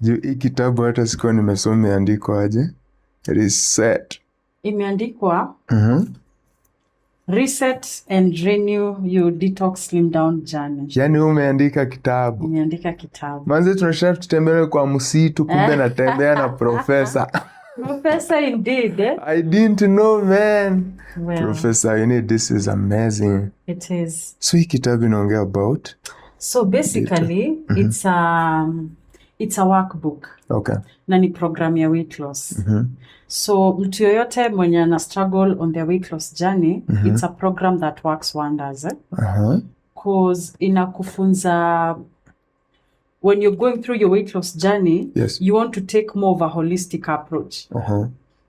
Hii kitabu hata sikuwa nimesoma imeandikwa aje? Reset. Imeandikwa Reset and Renew Your Detox Slim Down Journey. Yaani umeandika kitabu. Imeandika kitabu. Manze tunashinda tutembele kwa msitu kumbe natembea na profesa. Professor indeed. I didn't know, man. Well, Professor, you know, this is amazing. It is. So hii kitabu inaongea about? So basically, it's a workbook. Okay. Na ni program ya weight loss. So mtu yoyote mwenye ana struggle on their weight loss journey, it's a program that works wonders. Cause inakufunza when you're going through your weight loss journey, yes, you want to take more of a holistic approach.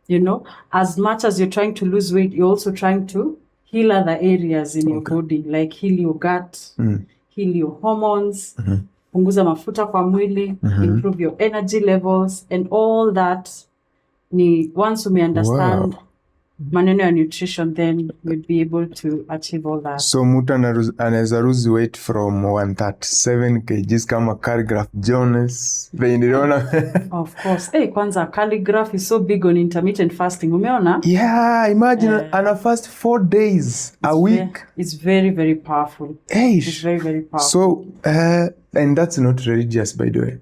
You know, as much as you're trying to lose weight, you're also trying to heal other areas in your body, like heal your gut, heal your hormones, punguza mafuta kwa mwili, improve your energy levels, and all that. Ni once you understand maneno ya nutrition, then you'll be able to achieve all that. So mtu anaweza lose weight from 137 kgs kama Calligraph Jones. Of course. Hey, kwanza Calligraph is so big on intermittent fasting. Umeona? Yeah, imagine ana fast 4 days a week. It's very, very powerful. It's very, very powerful. So, and that's not religious, by the way.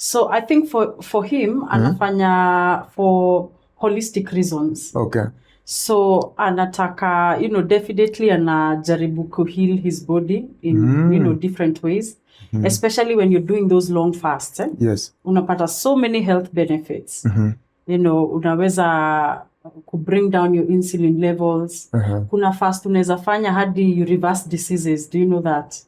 So I think for him, anafanya for holistic reasons. Okay. So anataka, definitely anajaribu to heal his body in, different ways. Especially when you're doing those long fasts. Yes. Unapata so many health benefits. Unaweza bring down your insulin levels. Kuna fast unaweza fanya hadi you reverse diseases. Do you know that?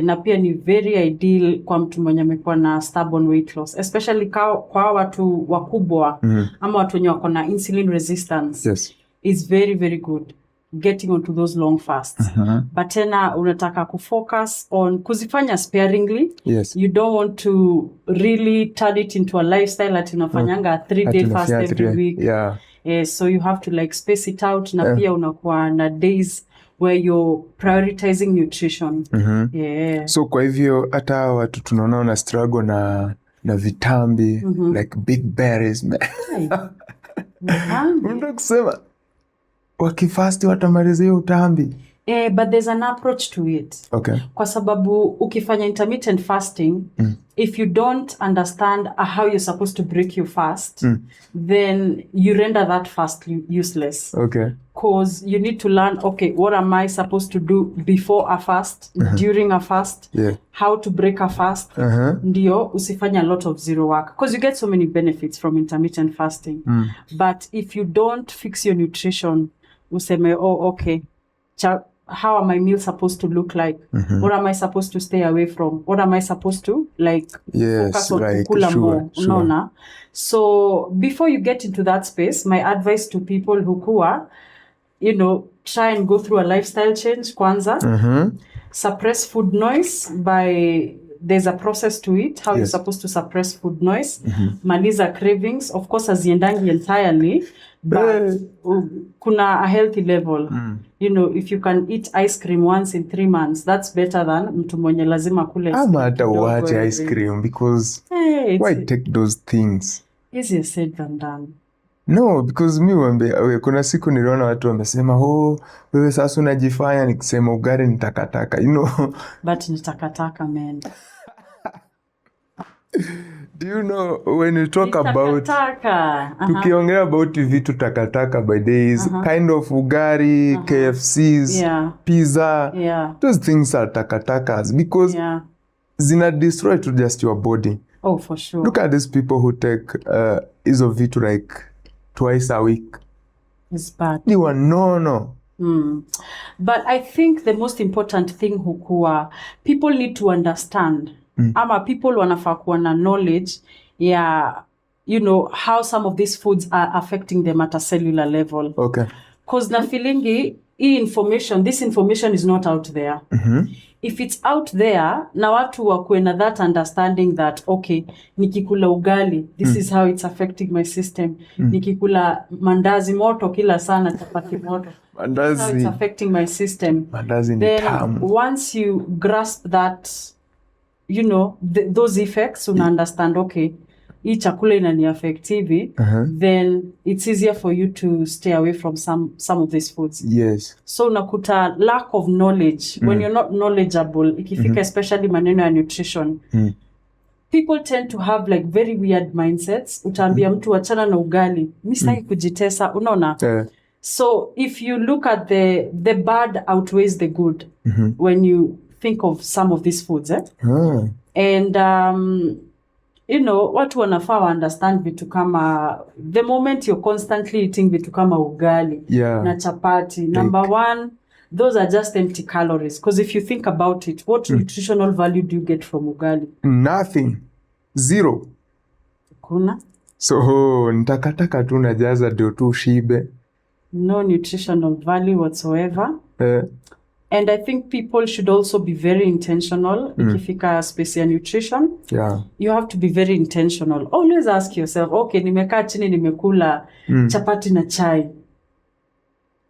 Na pia ni very ideal kwa mtu mwenye amekuwa na stubborn weight loss, especially kwa watu wakubwa ama watu wenye wako na insulin resistance. Yes. Is very, very good getting onto those long fasts. But tena unataka kufocus on kuzifanya sparingly. Yes. You don't want to really turn it into a lifestyle that unafanyanga a 3-day fast every week. Yeah. So you have to like space it out na pia unakuwa na days where you're prioritizing nutrition. So kwa hivyo hata watu tunaona una struggle na vitambi, like big berries. Unataka kusema wakifasti watamaliza hiyo utambi? But there's an approach to it. Okay. Kwa sababu ukifanya intermittent fasting, if you don't understand how you're supposed to break your fast, then you render that fast useless. Okay. Because you need to learn, okay, what am I supposed to do before a fast, during a fast, how to break a fast. Ndio usifanya a lot of zero work. Because you get so many benefits from intermittent fasting. But if you don't fix your nutrition, useme, okay, how are my meals supposed to look like? What am I supposed to stay away from? What am I supposed to focus on kukula more? Unaona? So before you get into that space, my advice to people who are, try and go through a lifestyle change kwanza. Suppress food noise there's a process to it, how you're supposed to suppress food noise. Maliza cravings, of course, haziendangi entirely, but kuna a healthy level. If you can eat ice cream once in 3 months, that's better than mtu mwenye lazima kule. Ama hata uache ice cream because why take those things? Easier said than done. No, because kuna siku niliona watu wamesema, wewe sasa unajifanya nikisema ugali ni takataka, But ni takataka, man. Do you know when you talk about tukiongea about vitu takataka by days, kind of ugali, KFCs, pizza, those things are takatakas because zina destroy to just your body. Oh, for sure. Look at these people who take hizo vitu like twice a week. It's bad. No. But I think the most important thing hukua, people need to understand. Ama people wanafaa kuwa na knowledge how some of these foods are affecting them at a cellular level. Okay. Because na feelingi, this information is not out there. If it's out there, na watu wakuwe na that understanding that, okay, nikikula ugali, this is how it's affecting my system. Nikikula mandazi moto kila sana, chapati moto, this is how it's affecting my system. Mandazi ni tamu. Once you grasp that you know, those effects, una understand, okay, hii chakula inani affect hivi, then it's easier for you to stay away from some of these foods. Yes. So unakuta lack of knowledge, when you're not knowledgeable, ikifika especially maneno ya nutrition, people tend to have like very weird mindsets. Utaambia mtu achana na ugali, mimi sitaki kujitesa, unaona? So if you look at the bad outweighs the good when you think of some of these foods, and you know, watu wanafaa understand vitu kama, the moment you're constantly eating vitu kama ugali na chapati, number one, those are just empty calories. Because if you think about it, what nutritional value do you get from ugali? Nothing. Zero. Kuna? So, nitakataka tu najaza ndio tu shibe. No nutritional value whatsoever. And I think people should also be very intentional. Ikifika space ya nutrition, you have to be very intentional. Always ask yourself, okay, nimekaa chini nimekula chapati na chai.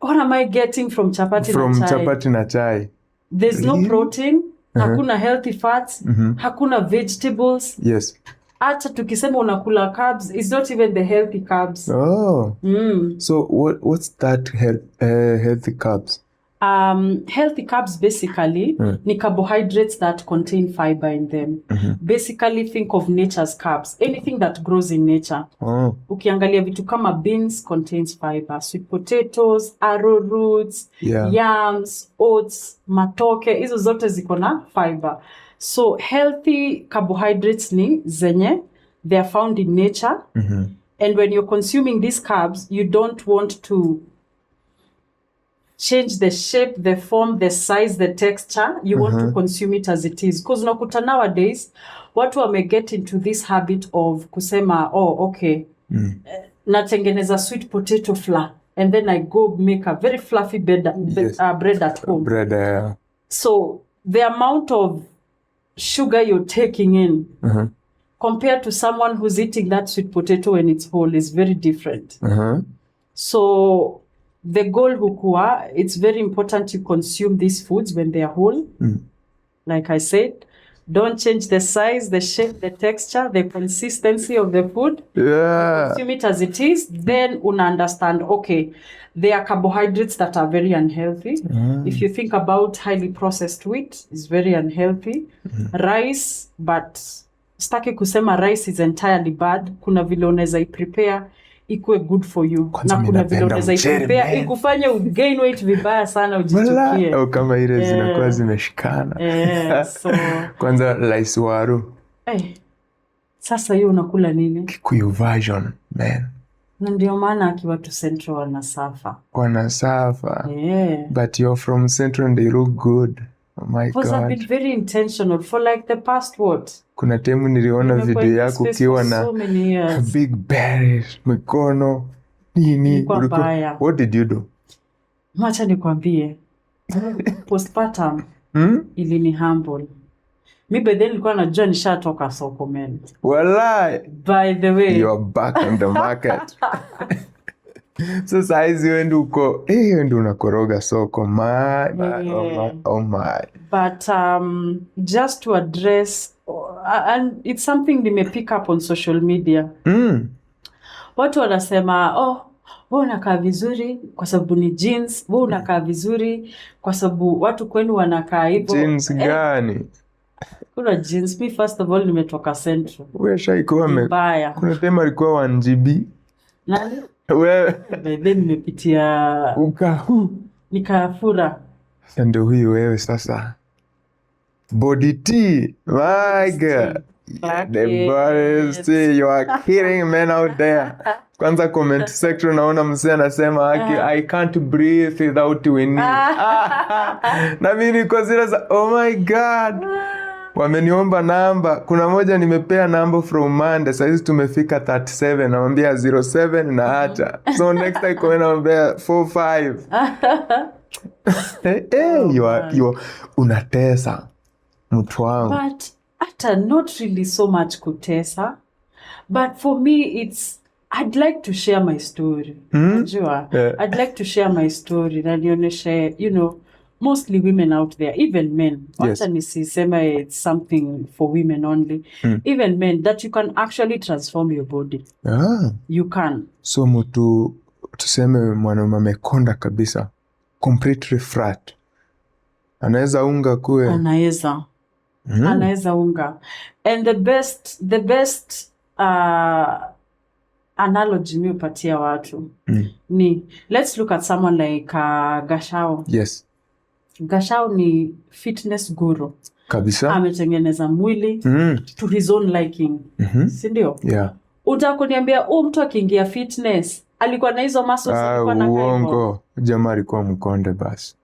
What am I getting from chapati na chai? From chapati na chai. There's no protein, hakuna healthy fats, hakuna vegetables. Yes. Acha tukisema unakula carbs, it's not even the healthy carbs. So what's that healthy carbs? Healthy carbs basically ni carbohydrates that contain fiber in them. Basically think of nature's carbs. Anything that grows in nature. Ukiangalia vitu kama beans contains fiber. Sweet potatoes, arrowroots, yams, oats, matoke. Hizo zote ziko na fiber. So healthy carbohydrates ni zenye, they are found in nature. And when you're consuming these carbs, you don't want to change the shape, the form, the size, the texture. You want to consume it as it is. Because unakuta nowadays, watu wame get into this habit of kusema, oh, okay, natengeneza sweet potato flour. And then I go make a very fluffy bread at home. Bread, So the amount of sugar you're taking in compared to someone who's eating that sweet potato when it's whole is very different. So the goal hukua, it's very important you consume these foods when they are whole. Like I said, don't change the size, the shape, the texture, the consistency of the food. Consume it as it is. Then una understand, okay, there are carbohydrates that are very unhealthy. If you think about highly processed wheat, it's very unhealthy. Rice, but staki kusema rice is entirely bad. Kuna vile unaweza prepare ikuwe good for you. Kwanza na kuna vile unaweza prepare ikufanye gain weight vibaya sana ujichukie. Au kama ile zinakuwa zimeshikana. So kwanza rice waru. Sasa hiyo unakula nini? Kikuyu version, man. Na ndio maana akiwa tu Central wanasafa. But you're from Central and they look good. Oh my God. I've been very intentional for like the past what? Kuna time niliona video yako ukiwa na big berries, mikono, nini. What did you do? Macha nikwambie. Postpartum ilini humble. Mi by then nilikuwa najua nishatoka soko man. Walai. By the way. You are back on the market. So saizi wewe nduko, ndio unakoroga soko. Oh my. But just to address, and it's something they pick up on social media. Watu wanasema, wewe unakaa vizuri kwa sababu ni jeans, wewe unakaa vizuri kwa sababu watu kwenu wanakaa hivyo. Jeans gani? Kuna jeans, me first of all nimetoka Central. Wewe shaikuwa kuna tema alikuwa 1GB. Nani? Wewe then nimepitia nikafura. Ndio huyu wewe sasa. Body tea. My God. The body tea. You are kidding men out there. Kwanza comment section naona msee anasema I can't breathe without winning. Na mimi niko zile za oh my God. Wameniomba namba. Kuna moja nimepea namba from Monday. Sasa hizi tumefika 37. Namwambia 07 na hata. So next time kwa namwambia 45. You unatesa mtu wangu. But hata not really so much kutesa. But for me I'd like to share my story. Najua. I'd like to share my story na nionyeshe, mostly women out there, even men. Yes. Wacha nisiseme it's something for women only. Even men, that you can actually transform your body. You can. So mtu tuseme mwanaume amekonda kabisa, completely flat, anaweza unga kue? Anaweza. Anaweza unga. And the best analogy mi upatia watu ni, let's look at someone like Gashao. Yes. Gashao ni fitness guru. Kabisa. Ametengeneza mwili to his own liking. Sindio? Yeah. Utakuniambia mtu akiingia fitness alikuwa na hizo muscles, alikuwa na uongo. Jamaa alikuwa mkonde basi.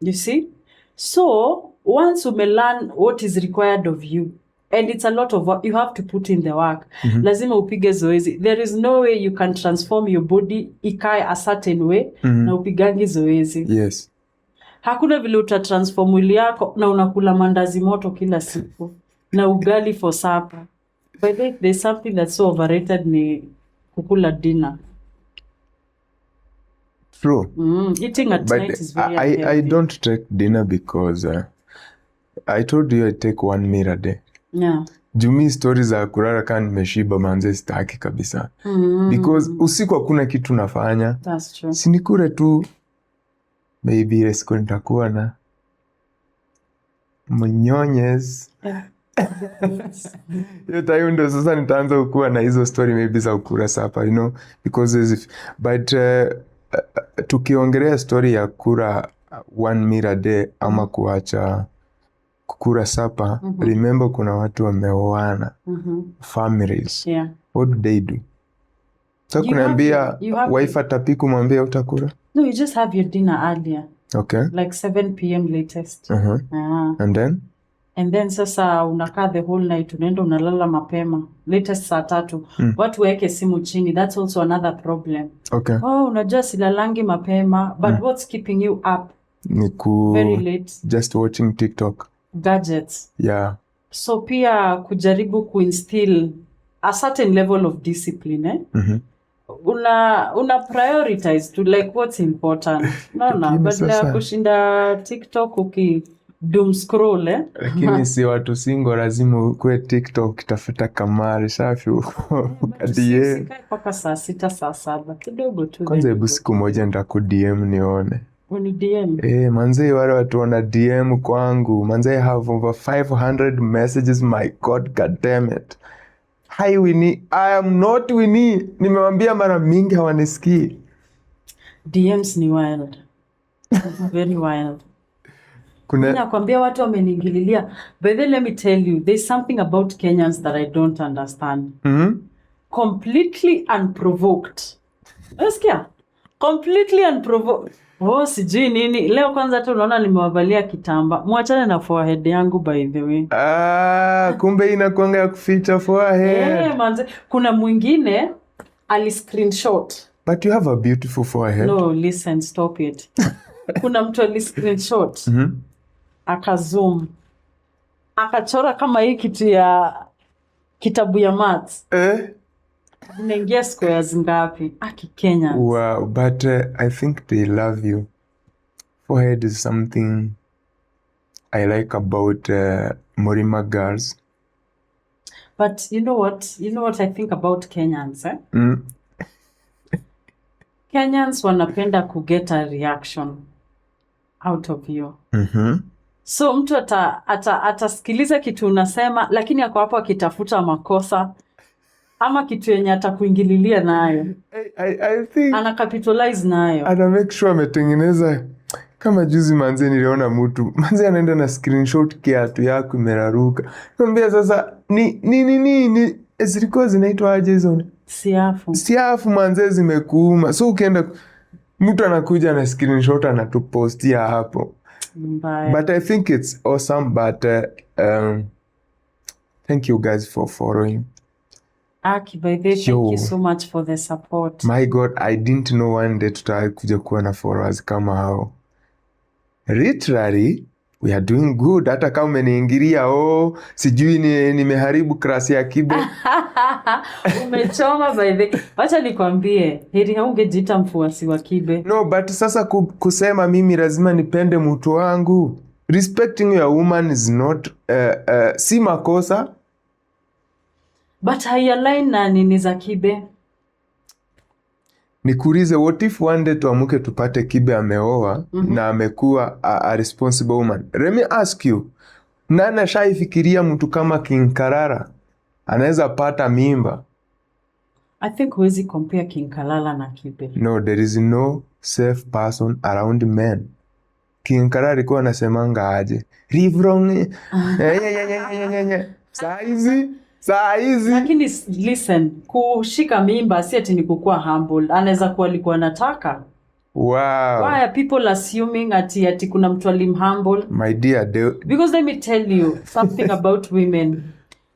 You see? So once you learn what is required of you, and it's a lot of work, you have to put in the work. Lazima upige zoezi. There is no way you can transform your body ikae a certain way na upigangi zoezi. Yes. Hakuna vile utatransform mwili yako na unakula mandazi moto kila siku na ugali for supper. But there's something that's so overrated ni kukula dinner. True. Eating at night is very unhealthy. I don't take dinner because I told you I take 1 meal a day. Yeah. Jumi stories za kulala kama nimeshiba manze sitaki kabisa. Because usiku hakuna kitu nafanya. That's true. Sinikure tu maybe ile siku nitakuwa na mnyonyes. Hiyo time ndo sasa nitaanza kuwa na hizo story maybe za ukura sapa, you know, because but tukiongelea story ya kura 1 meal a day ama kuacha kukura sapa, remember kuna watu wameoana, families. Yeah. What do they do? So kunaambia wife atapiku mwambie utakura? No, you just have your dinner earlier. Okay. Like 7 p.m. latest. And then sasa unakaa the whole night, unaenda unalala mapema. Latest saa 3. Watu weke simu chini. That's also another problem. Okay. Unajua silalangi mapema. But what's keeping you up? Very late. Just watching TikTok. Gadgets. Yeah. So pia kujaribu kuinstill a certain level of discipline, una prioritize to like what's important. No, badala kushinda TikTok doom scroll Lakini si watu single lazima ukue TikTok tafuta kamari safi ukadie. Sikai paka saa 6 saa 7 kidogo tu. Kwanza hebu siku moja nitaku-DM nione. Uni DM? Manze wale watu wana DM kwangu. Manze I have over 500 messages. My God damn it. Hi Winnie, I am not Winnie. Nimewambia mara mingi hawanisikii. DMs ni wild. Very wild. Nakwambia watu wameningililia. But then let me tell you, there's something about Kenyans that I don't understand. Completely unprovoked. Unasikia? Completely unprovoked. Sijui nini. Leo kwanza hata unaona nimewavalia kitamba. Mwachane na forehead yangu by the way. Kumbe inakuanga ya kuficha forehead. Manze. Kuna mwingine ali screenshot. But you have a beautiful forehead. No, listen, stop it. Kuna mtu ali screenshot. Akazoom. Akachora kama hii kitu ya kitabu ya maths. Unaingia squares ngapi? Kenyans. Wow, but I think they love you. Forehead is something I like about Morima girls. But you know what I think about Kenyans, Kenyans wanapenda kuget a reaction out of you. So mtu atasikiliza kitu unasema, lakini ako hapo akitafuta makosa ama kitu yenye atakuingililia nayo. I think ana capitalize nayo. Ana make sure ametengeneza. Kama juzi manze niliona mtu manze anaenda na screenshot kiatu yako imeraruka. Niambia sasa ni zilikuwa zinaitwa aje hizo? Siafu manze zimekuuma. So ukienda mtu anakuja na screenshot anatupostia hapo. But I think it's awesome, but thank you guys for following. By the way, thank you so much for the support. My God, I didn't know one day tutakuja kuwa na followers kama hao. Literally, we are doing good. Hata kama umeniingilia sijui nimeharibu klasi ya Kibe. Umechoma by the. Wacha nikwambie, heri haungejiita mfuasi wa Kibe. No, but sasa kusema mimi lazima nipende mtu wangu. Respecting your woman is not si makosa. But haialign na nini za Kibe? Nikuulize, what if one day tuamuke tupate Kibe ameoa na amekuwa a responsible woman? Let me ask you, nani shaifikiria mtu kama King Kalala anaweza pata mimba? I think huwezi compare King Kalala na Kibe. No, there is no safe person around men. King Kalala alikuwa anasemanga aje? Live wrong. Saa hizi. Lakini listen, kushika mimba si ati ni kukua humble. Anaweza kuwa alikuwa anataka. Wow. Why are people assuming ati kuna mtu humble? My dear, because let me tell you something about women.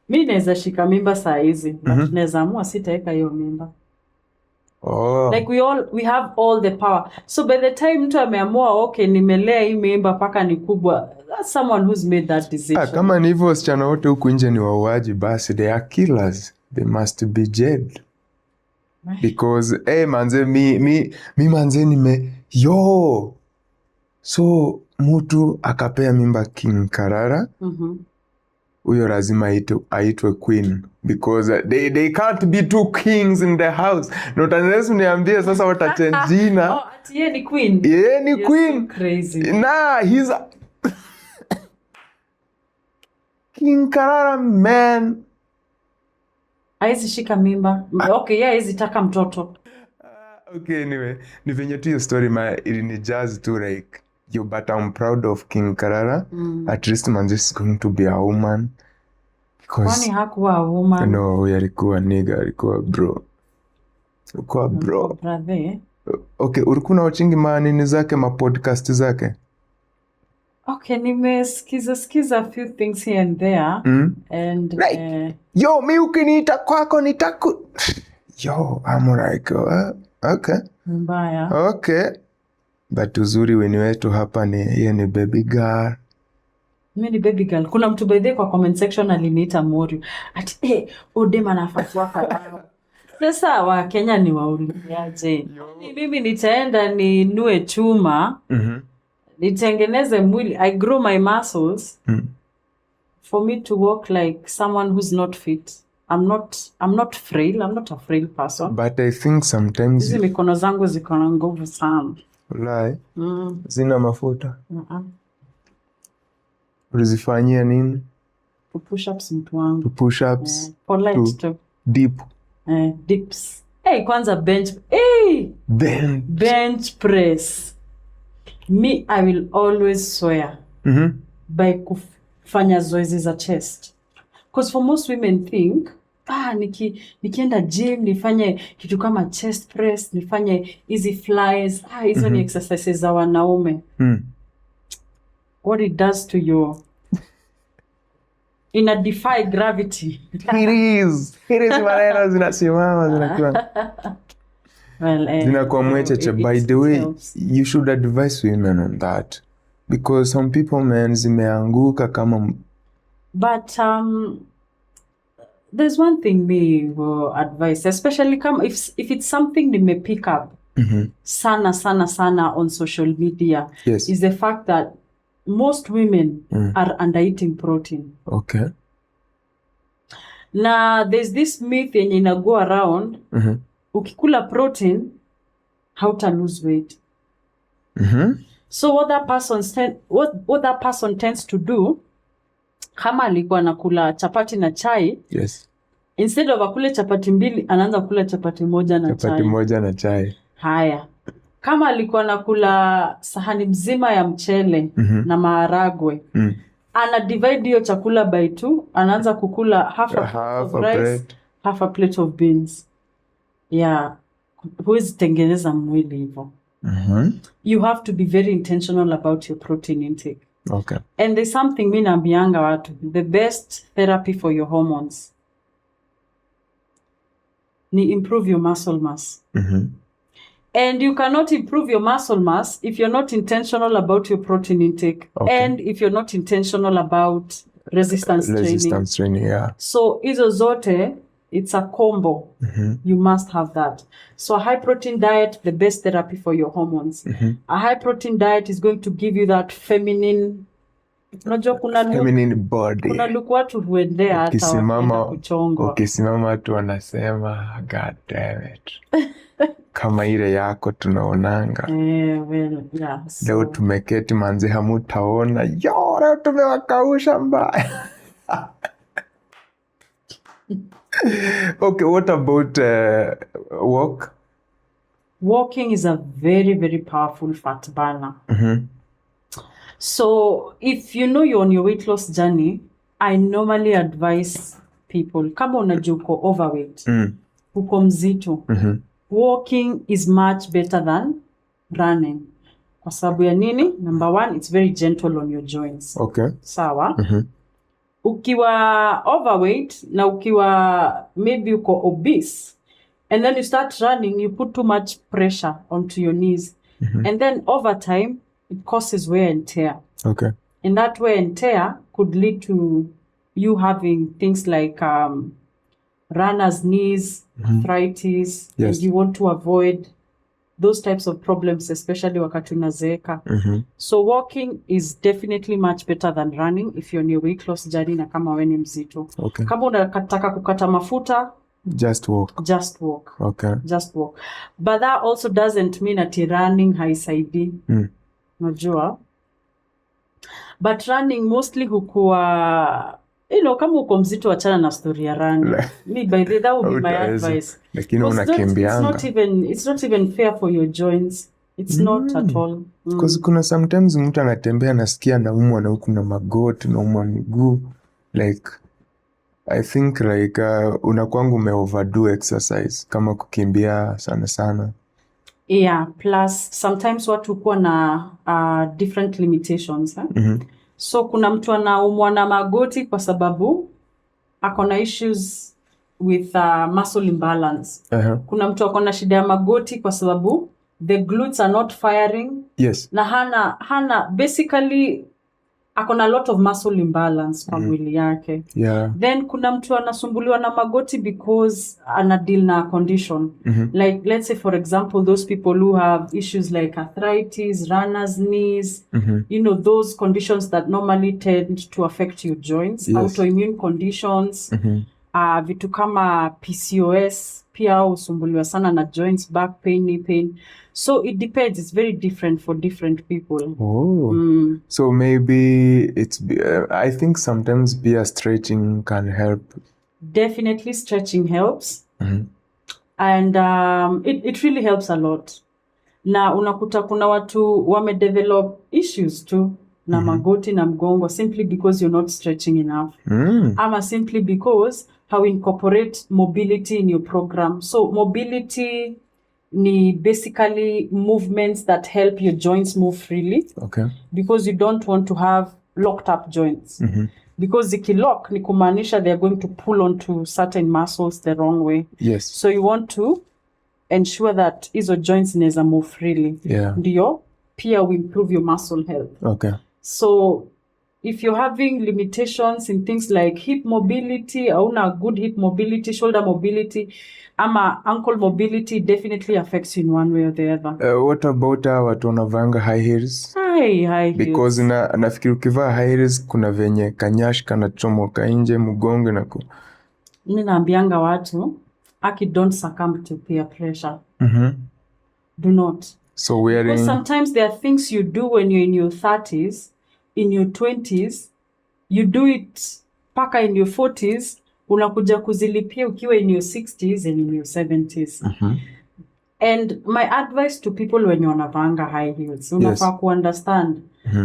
Mimi naweza shika mimba saa hizi, but naweza amua sitaweka hiyo mimba. Like we have all the power. So by the time mtu ameamua okay nimelea hii mimba paka ni kubwa, that's someone who's made that decision. Kama ni hivyo wasichana wote huku nje ni wauaji, basi they are killers. They must be jailed. Because manze mi manze so mtu akapea mimba King Kalala. Huyo lazima aitwe queen, because they can't be two kings in the house. Not unless uniambie sasa watachange jina. Ati yeye ni queen. Yeye ni queen. So crazy. Nah, he's King Kalala man. Haizi shika mimba. Okay, yeye haizi taka mtoto. Okay, anyway, ni venye tu hiyo story ni jazz tu like but I'm proud of King Kalala. At least man is going to be a woman. Kwani hakuwa a woman? No, alikuwa nigga, alikuwa bro. Alikuwa bro. Okay, ulikuwa watching manini zake, podcast zake? Okay, nimesikiza a few things here and there. And right. Yo, mi ukiniita kwako yo, I'm like, okay. Mbaya. Okay. But uzuri weni wetu hapa yeye ni baby girl. Mimi ni baby girl. Kuna mtu by the kwa comment section aliniita Morio. Ati Odema nafatwa kalao. Sasa wa Kenya ni wauliaje? Mimi nitaenda ninue chuma. Nitengeneze mwili. I grow my muscles. For me to walk like someone who's not fit. I'm not frail. I'm not a frail person. But I think sometimes hizi mikono zangu ziko na nguvu sana. Ulai. Zina mafuta. Ulizifanyia nini? Push ups mtu wangu. Push ups. Polite to deep. Dips. Kwanza bench. Bench press. Me, I will always swear by kufanya zoezi za chest. Because for most women think, nikienda gym, nifanye kitu kama chest press, nifanye easy flies. Hizo ni exercises za wanaume. What it does to you, ina defy gravity. It is maneno zinasimama zinakuwa. Zinakuwa mwecheche. By the way, you should advise women on that. Because some people, man, zimeanguka kama... But there's one thing me will advise, especially if it's something they may pick up sana on social media, yes, is the fact that most women are under eating protein. Okay. Now there's this myth yenye ina go around, ukikula protein hauta lose weight. So what that person tends to do, kama alikuwa anakula chapati na chai, yes, instead of akule chapati mbili anaanza kula chapati moja na chai. Haya. Kama alikuwa anakula sahani mzima ya mchele na maharagwe, ana divide hiyo chakula by 2, anaanza kukula half of rice, bread, half a plate of beans. Yeah. Huwezi tengeneza mwili hivyo. You have to be very intentional about your protein intake. Okay. And there's something mimi naambianga watu, the best therapy for your hormones ni improve your muscle mass. And you cannot improve your muscle mass if you're not intentional about your protein intake. And if you're not intentional about resistance training. Yeah. So hizo zote, it's a combo. You must have that. So a high protein diet, the best therapy for your hormones. A high protein diet is going to give you that feminine body. Kuna look watu huendea hata wakenda kuchongwa. Ukisimama watu wanasema God damn it. Kama ile yako tunaonanga. Leo tumeketi manzi hamutaona. Leo tumewakausha mbaya. Okay, what about walk? Walking is a very, very powerful fat burner. So if you know you're on your weight loss journey, I normally advise people, kama unajua uko overweight, uko mzito, walking is much better than running. Kwa sababu ya nini? Number one, it's very gentle on your joints. Okay. Sawa? Ukiwa overweight na ukiwa maybe uko obese, and then you start running, you put too much pressure onto your knees. And then over time, it causes wear and tear. Okay. And that wear and tear could lead to you having things like runner's knees, arthritis. Yes. And you want to avoid those types of problems, especially wakati unazeeka. So walking is definitely much better than running if you're on your weight loss journey na kama wewe ni mzito. Okay. Kama unataka kukata mafuta, just walk. Just walk. Okay. Just walk. But that also doesn't mean that running haisaidii. Unajua? But running mostly hukua, kama uko mzito achana na story ya running. Me, by the way, that would be my advice. Lakini unakimbianga. It's not even fair for your joints. It's not at all. Because kuna sometimes mtu anatembea nasikia naumwa na huku na magoti, naumwa miguu. Like, I think like unakuanga overdo exercise kama kukimbia sana. Yeah, plus sometimes watu kuwa na different limitations. So kuna mtu anaumwa na magoti kwa sababu akona issues with muscle imbalance. Kuna mtu akona shida ya magoti kwa sababu the glutes are not firing. Yes. Na hana basically akona a lot of muscle imbalance kwa mwili yake. Yeah. Then kuna mtu anasumbuliwa na magoti because ana deal na condition. Like let's say for example those people who have issues like arthritis, runner's knees, those conditions that normally tend to affect your joints. Yes. Autoimmune conditions, vitu kama PCOS pia usumbuliwa sana na joints, back pain, knee pain. So it depends. It's very different for different people. So maybe I think sometimes stretching can help. Definitely stretching helps. And it really helps a lot. Na unakuta kuna watu wamedevelop issues too na magoti na mgongo simply because you're not stretching enough. Ama simply because how incorporate mobility in your program. So mobility ni basically movements that help your joints move freely. Okay. Because you don't want to have locked up joints. Because zikilock ni kumaanisha they're going to pull onto certain muscles the wrong way. Yes. So you want to ensure that hizo joints zinaweza move freely. Yeah. Ndio pia will improve your muscle health. Okay. So if you're having limitations in things like hip mobility, hauna good hip mobility, shoulder mobility, ama ankle mobility, definitely affects you in one way or the other. What about watu wanavanga high heels? High heels. Because nafikiri ukivaa high heels kuna venye kanyash kanachomoka nje mgongo na Mimi naambianga watu, don't succumb to peer pressure. Do not. So wearing... Because sometimes there are things you do when you're in your 30s, in your 20s, you do it paka in your 40s, unakuja kuzilipia ukiwa in your 60s and in your 70s. And my advice to people when you're wanavanga high heels, unafaa ku understand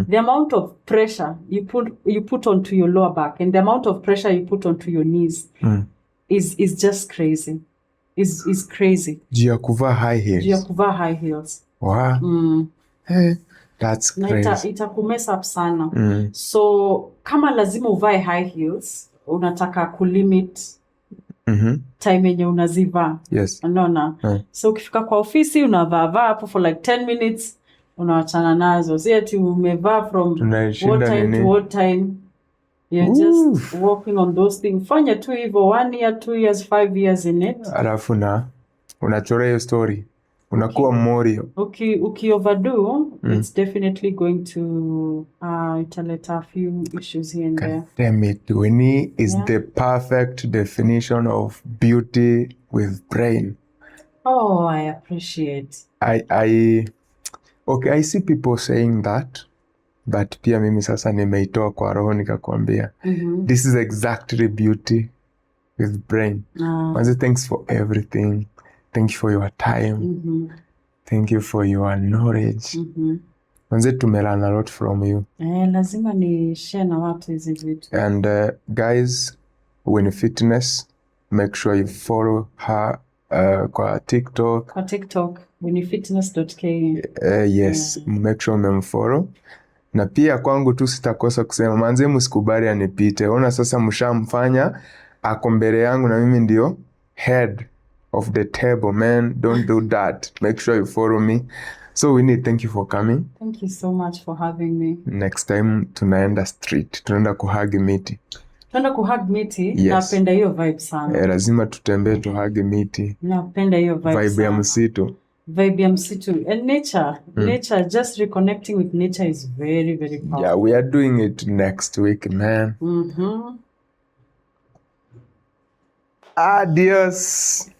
the amount of pressure you put onto your lower back and the amount of pressure you put onto your knees is just crazy. Is crazy. Juu ya kuvaa high heels. Juu ya kuvaa high heels. Wow. Hey, that's crazy. Itakumess up sana. So kama lazima uvae high heels, unataka kulimit time yenye unazivaa. Yes. Unaona? So ukifika kwa ofisi unavaa hapo for like 10 minutes unawachana nazo. Si ati umevaa from what time to what time. You're just working on those things. Fanya tu hivyo 1 year, 2 years, 5 years in it. Alafu unachora hiyo story. Unakuwa morio. Uki overdo, it's definitely going to italeta a few issues here and there. Damn it, Winnie is the perfect definition of beauty with brain. Oh, I appreciate. I see people saying that, but pia mimi sasa nimeitoa kwa roho nikakwambia. This is exactly beauty with brain. Manze, thanks for everything. Thank you for your time. Thank you for your knowledge. Manze, tumelearn a lot from you. Lazima ni share na watu hizi vitu. And guys, Winnie Fitness, make sure you follow her kwa TikTok. Kwa TikTok, winniefitness.ke. Yes, make sure umemfollow. Na pia kwangu tu sitakosa kusema, manze msikubali anipite. Ona sasa mshamfanya ako mbele yangu na mimi ndio head of the table, man. Don't do that. Make sure you follow me. So Winnie, thank you for coming. Thank you so much for having me. Next time tunaenda street. Tunaenda kuhug miti. Tunaenda kuhug miti? Yes. Napenda hiyo vibe sana. Lazima tutembee tuhug miti. Napenda hiyo vibe sana. Vibe ya msitu. Vibe ya msitu. And nature. Nature, just reconnecting with nature is very, very powerful. Yeah, we are doing it next week, man. Adios.